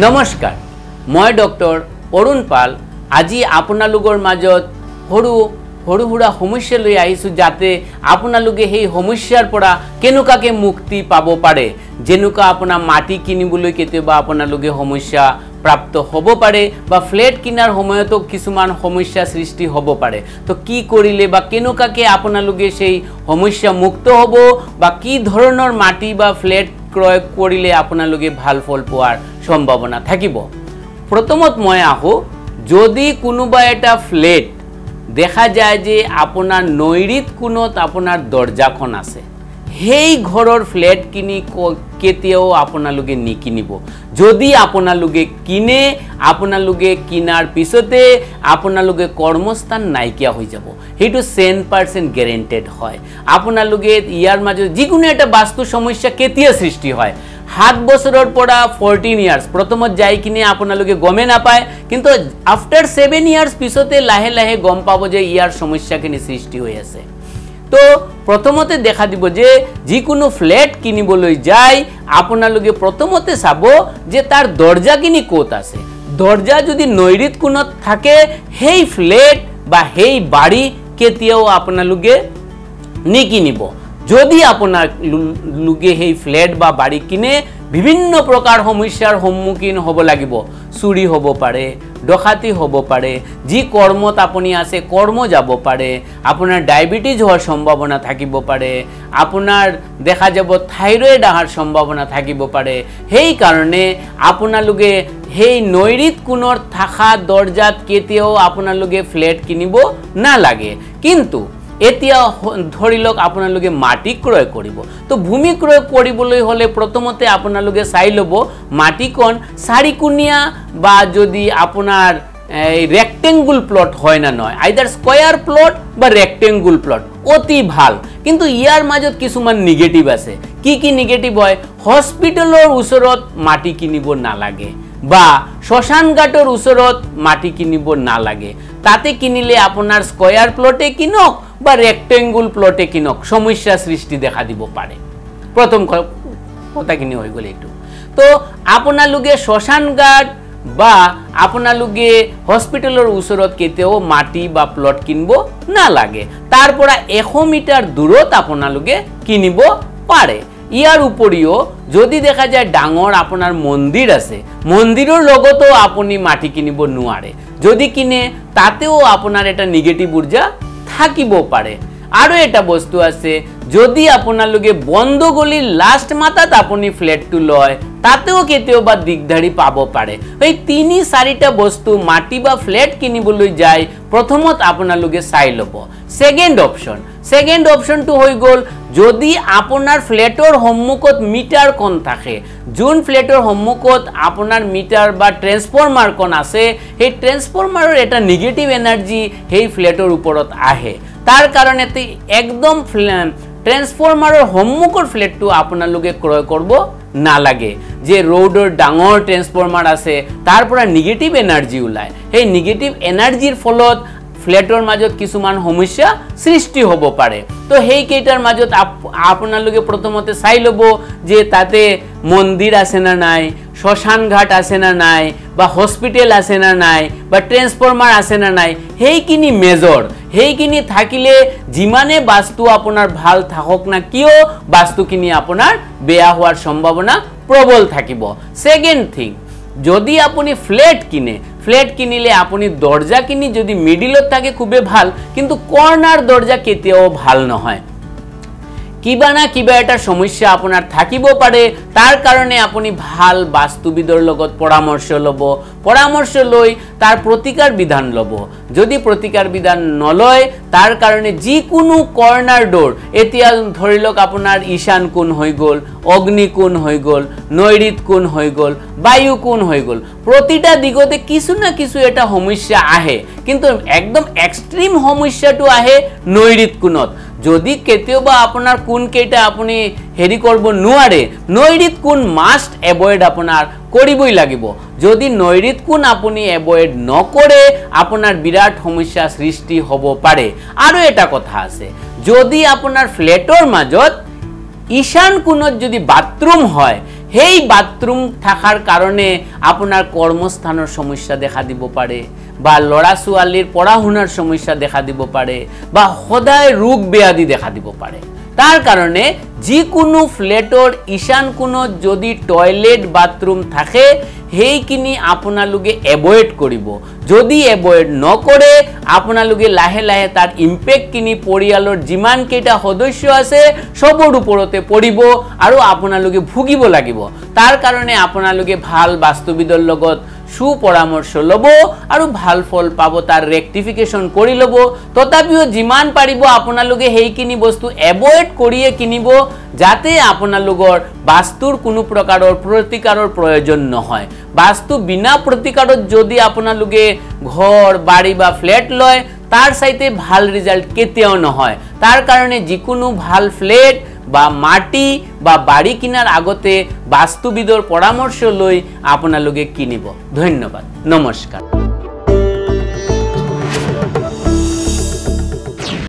नमस्कार मैं डॉक्टर अरुण पाल আজি আপোনালোকৰ মাজত সৰু সুৰা সমস্যা লৈ আহিছো যাতে আপোনালোকে সেই সমস্যাৰ পৰা কেনেকুৱাকে মুক্তি পাব পাৰে যেনেকুৱা আপোনাৰ মাটি কিনিবলৈ কেতিয়াবা আপোনালোকে সমস্যা प्राप्त হ'ব পাৰে বা ফ্ল্যাট কিনাৰ সময়তো কিছুমান সমস্যা সৃষ্টি হ'ব পাৰে তো কি কৰিলে বা কেনেকুৱাকে আপোনালোকে সেই সমস্যা মুক্ত হ'ব বা কি ধৰণৰ মাটি বা ফ্ল্যাট ক্ৰয় কৰিলে আপোনালোকে ভাল ফল পোৱাৰ সম্ভাৱনা থাকিব প্ৰথমত মই আহো যদি কোনোবা এটা ফ্ল্যাট দেখা যায় যে আপোনাৰ নৈৰিত কোণত আপোনাৰ দৰজাখন আছে হেই ঘৰৰ ফ্ল্যাট কিনি কেতিয়াও আপোনালোকে নিকিনিব যদি আপোনালোকে কিনে আপোনালোকে কিনাৰ পিছতে আপোনালোকে কৰ্মস্থান নাইকিয়া হৈ যাব হেতু 100% গ্যাৰান্টেড হয় আপোনালোকে ইয়াৰ মাজত যিকোনো এটা বাস্তু সমস্যা কেতিয়া সৃষ্টি হয় 7 বছৰৰ পৰা 14 ইয়াৰ্স প্ৰথমত যাই কিনে আপোনালোকে গমে না পায় কিন্তু আফটাৰ 7 ইয়াৰ্স পিছতে লাহে লাহে গম পাব যে ইয়াৰ সমস্যাখিনি সৃষ্টি হৈ আছে তো প্ৰথমতে দেখা দিব যে যিকোনো ফ্ল্যাট কিনিবলৈ যায় আপোনালোকে প্ৰথমতে চাব যে তাৰ দৰজাখিনি ক'ত আছে দৰজা যদি নৈৰিত কোণত থাকে হেই ফ্ল্যাট বা হেই বাড়ি কেতিয়াও আপোনালোকে নিকিনিব যদি আপোনালোকে হেই ফ্ল্যাট বা বাড়ি কিনে বিভিন্ন প্ৰকাৰ সমস্যাৰ সন্মুখীন হ'ব লাগিব চুৰি হ'ব পাৰে ডকাতি হ'ব পাৰে যি কৰ্মত আপুনি আছে কৰ্ম যাব পাৰে আপোনাৰ ডায়াবেটিস হোৱাৰ সম্ভাৱনা থাকিব পাৰে আপোনাৰ দেখা যাব থাইৰয়েড আহাৰ সম্ভাৱনা থাকিব পাৰে হেই কাৰণে আপোনালোকে হেই নৈৰিত কোণৰ থাকা দৰজাত কেতিয়াও আপোনালোকে ফ্ল্যাট কিনিব না লাগে কিন্তু এতিয়া ধৰিলক আপোনালোকে মাটি ক্ৰয় কৰিব তো ভূমি ক্ৰয় কৰিবলৈ হলে প্ৰথমতে আপোনালোকে চাই লব মাটিখন চাৰিকুণীয়া বা যদি আপোনাৰ ৰেক্টেঙ্গুল প্লট হয় না নহয় আইদাৰ স্কয়াৰ প্লট বা ৰেক্টেঙ্গুল প্লট অতি ভাল কিন্তু ইয়াৰ মাজত কিছুমান নেগেটিভ আছে কি নেগেটিভ হয় হস্পিটেলৰ ওচৰত মাটি কিনিব নালাগে বা শ্মশান ঘাটৰ ওচৰত মাটি কিনিব নালাগে তাতে কিনিলে আপোনাৰ স্কয়াৰ প্লটে কিনক বা রেক্টেঙ্গুল প্লটে কিনক সমস্যা সৃষ্টি দেখা দিব পারে প্রথম কথাখিনি হৈ গ'ল একটু তো আপোনালোকে শ্মশান ঘাট বা আপোনালোকে হস্পিটেলৰ ওচৰত কেতিয়াও মাটি বা প্লট কিনিব নালাগে তাৰ পৰা 100 মিটাৰ দূৰত আপোনালোকে কিনিব পাৰে ইয়াৰ উপৰিও যদি দেখা যায় ডাঙৰ আপোনাৰ মন্দিৰ আছে মন্দিৰৰ লগতো আপুনি মাটি কিনিব নোৱাৰে যদি কিনে তাতেও আপোনাৰ এটা নেগেটিভ ঊৰ্জা থাকিব পাৰে আৰু এটা বস্তু আছে যদি আপোনালোকে বন্ধ গলিৰ লাষ্ট মাথাত আপুনি ফ্ল্যাটটো লয় তাতেও কেতিয়াবা দিগদাৰি পাব পাৰে এই 3-4টা বস্তু মাটি বা ফ্ল্যাট কিনিবলৈ যায় প্ৰথমত আপোনালোকে চাই লব সেকেন্ড অপশনটো হৈ গল যদি আপোনাৰ ফ্ল্যাটৰ সন্মুখত মিটাৰ কোণ থাকে যোন ফ্ল্যাটৰ সন্মুখত আপোনাৰ মিটাৰ বা ট্ৰান্সফৰ্মাৰ কোণ আছে সেই ট্ৰান্সফৰ্মাৰৰ এটা নেগেটিভ এনাৰ্জি সেই ফ্ল্যাটৰ ওপৰত আহে তাৰ কাৰণে একদম ট্ৰান্সফৰ্মাৰৰ সন্মুখৰ ফ্ল্যাটটো আপোনালোকে ক্ৰয় কৰিব নালাগে যে ৰোডৰ ডাঙৰ ট্ৰান্সফৰ্মাৰ আছে তাৰ পৰা নেগেটিভ এনাৰ্জি ওলাই সেই নেগেটিভ এনাৰ্জিৰ ফলত ফ্ল্যাটৰ মাজত কিছুমান সমস্যা সৃষ্টি হ'ব পাৰে তো হেই কেইটাৰ মাজত আপোনালোকে প্ৰথমতে চাই লব যে তাতে মন্দিৰ আছে না নাই শ্মশান ঘাট আছে না নাই বা হস্পিটেল আছে না নাই বা ট্ৰান্সফৰ্মাৰ আছে না নাই হেইখিনি মেজৰ হেইখিনি থাকিলে যিমানে বাস্তু আপোনাৰ ভাল থাকক না কিয় বাস্তুখিনি আপোনাৰ বেয়া হোৱাৰ সম্ভাৱনা প্ৰবল থাকিব সেকেন্ড থিং যদি আপুনি ফ্ল্যাট কিনিলে আপুনি দরজা কিনি যদি মিডিলত থাকে খুবই ভাল কিন্তু কর্নার দরজা কেতিয়াও ভাল নহয় কিবা না কিবা এটা সমস্যা আপোনাৰ থাকিব পাৰে তাৰ কাৰণে আপুনি ভাল বাস্তুবিদৰ লগত পৰামৰ্শ লৈ তাৰ প্ৰতিকাৰ বিধান লব যদি প্ৰতিকাৰ বিধান নলয় তাৰ কাৰণে যিকোনো কৰ্নাৰ ডোৰ এতিয়া ধৰিলক আপোনাৰ ঈশান কোণ হৈ গল অগ্নি কোণ হৈ গল নৈৰিত কোণ হৈ গল বায়ু কোণ হৈ গল প্ৰতিটা দিগতে কিছু না কিছু এটা সমস্যা আহে কিন্তু একদম এক্সট্ৰিম সমস্যাটো আহে নৈৰিত কোণত যদি কেতিয়াবা আপোনাৰ কোণ কেইটা আপুনি হেৰি কৰিব নোৱাৰে নৈৰিত কোণ মাস্ট এভয়েড আপোনাৰ কৰিবই লাগিব যদি নৈৰিত কোণ আপুনি এভয়েড নকৰে আপোনাৰ বিৰাট সমস্যা সৃষ্টি হ'ব পাৰে আৰু এটা কথা আছে যদি আপোনাৰ ফ্ল্যাটৰ মাজত ঈশান কোণত যদি বাথৰুম হয় সেই বাথৰুম থাকাৰ কাৰণে আপনাৰ কৰ্মস্থানেৰ সমস্যা দেখা দিব পাৰে বা লড়া ছোৱালীৰ পঢ়া শুনার সমস্যা দেখা দিব পারে বা সদায় রোগ ব্যাধি দেখা দিব পারে। তার কারণে যিকোনো ফ্ল্যাটর ঈশান কোণত যদি টয়লেট বাথরুম থাকে সেইখিনি আপোনালোকে এভয়েড কৰিব। যদি এভয়েড নকৰে আপোনালোকে লাহে লাহে তাৰ ইম্পেক্টখিনি পৰিয়ালৰ যিমান কেইটা সদস্য আছে সবৰ ওপৰতে পৰিব আৰু আপোনালোকে ভুগিব লাগিব। তাৰ কাৰণে আপোনালোকে ভাল বাস্তুবিদৰ লগত সুপৰামৰ্শ ল'ব আৰু ভাল ফল পাব, তাৰ ৰেক্টিফিকেশ্যন কৰি ল'ব। তথাপিও যিমান পাৰিব আপোনালোকে সেইখিনি বস্তু এভয়েড কৰিয়ে কিনিব যাতে আপোনালোকৰ বাস্তুৰ কোনো প্ৰকাৰৰ প্ৰতিকাৰৰ প্ৰয়োজন নহয়। বাস্তু বিনা প্ৰতিকাৰত যদি আপোনালোকে ঘৰ বাড়ি বা ফ্ল্যাট লয় তাৰ চাইতে ভাল ৰিজাল্ট কেতিয়াও নহয়। তাৰ কাৰণে যিকোনো ভাল ফ্ল্যাট বা মাটি বা বাড়ি কিনাৰ আগতে বাস্তুবিদৰ পৰামৰ্শ লৈ আপোনালোকে কিনিব। ধন্যবাদ, নমস্কাৰ।